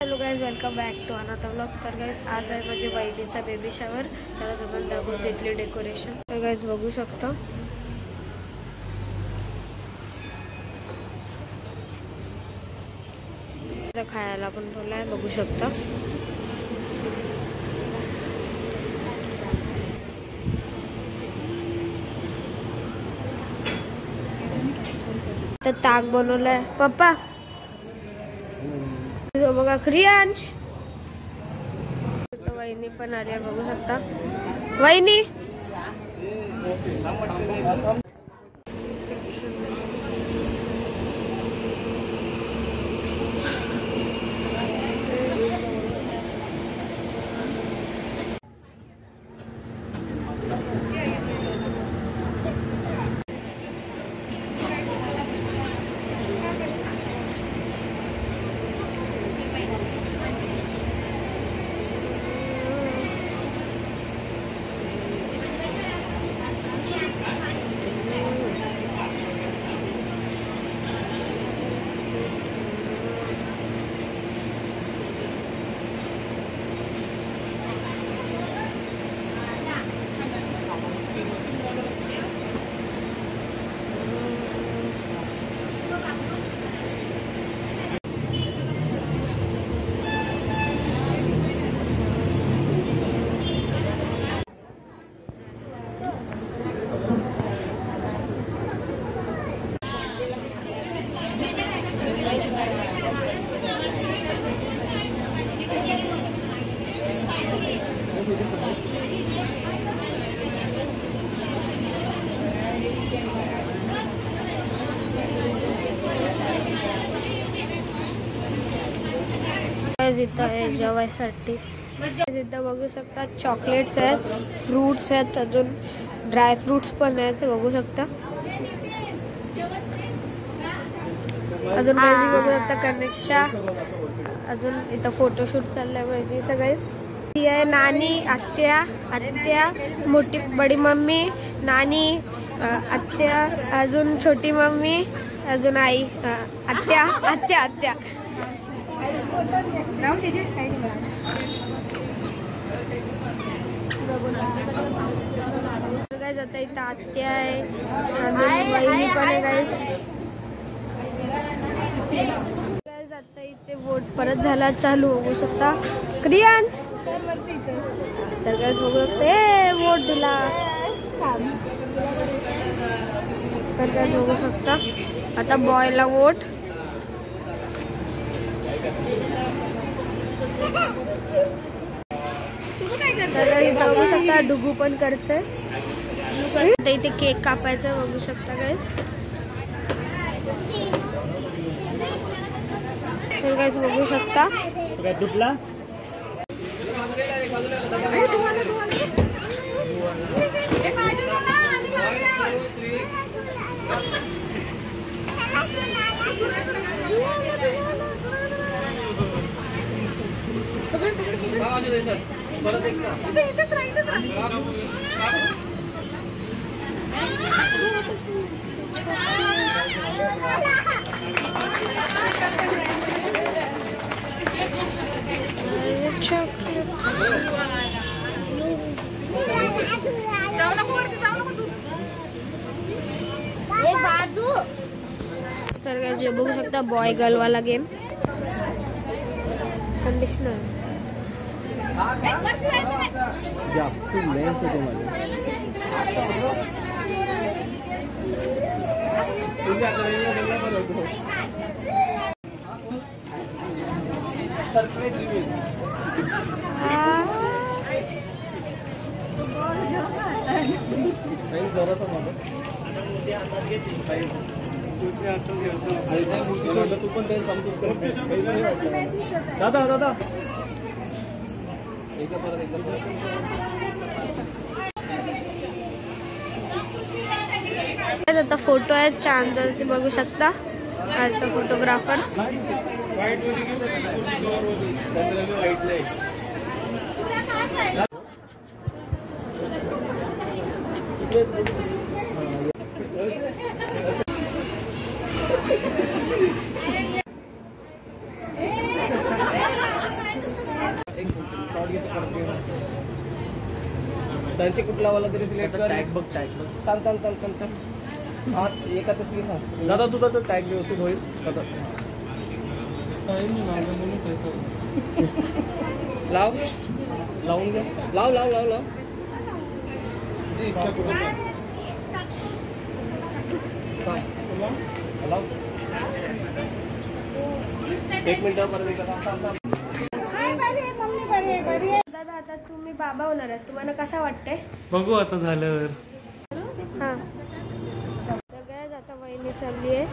Hello guys, welcome back to another vlog. तर guys आज आहे माझ्या बहिणीचा बेबी शावर। चला तुम्हाला दाखवते इथली डेकोरेशन। तर गाइज बघू शकता खायला पण ठेवलाय, बघू शकता। तर ताक बनवलाय पप्पा, जो बघा क्रियांश। वहिनी पण आल्या, बघू शकता वहिनी। इथं आहे जेवायसाठी। इथं बघू शकता चॉकलेट्स आहेत, फ्रूट्स आहेत, अजून ड्राय फ्रूट्स पण आहेत, बघू शकता। अजून काही बघू शकता कनेक्षा। अजून इथं फोटोशूट चाललंय बहिणीचं गाइस। ही आहे नानी, आत्या, आत्या, मोठी बडी मम्मी, नानी, आत्या, अजून छोटी मम्मी, अजून आई, आत्या आत्या आत्या। गाइस आता इथं आत्या आहे, अजून वहिनी पण आहे गाइस। गाइस आता इथे वोट परत झाला चालू, बघू शकता क्रियांश। तर गाइस बघू शकता वोट दिला। तर गाइस बघू शकता आता बॉयला वोट। बघू शकता डुगू पण करते। इथे केक कापायचा, बघू शकता गाइस। तर गाइस बघू शकता तर जे बघू शकता बॉय गर्ल वाला गेम। कंडिशनर तू पण तेच सांगतोस दादा दादा आता फोटो आहे चांदवरती, बघू शकता आता फोटोग्राफर्स। त्यांची कुठला वाला तरी सिलेक्ट कर. टॅग बघ तान हा एका तशी सांग दादा तुझा तर टॅग व्यवस्थित होईल दादा. लाव लावून घे. लाव लाव लाव लाव. एक मिनिट दादा आता तुम्ही बाबा होणार आहात, तुम्हाला कसं वाटतंय? बघू आता झाल्यावर. हा तर गाइस आता वहिनी चालली आहे.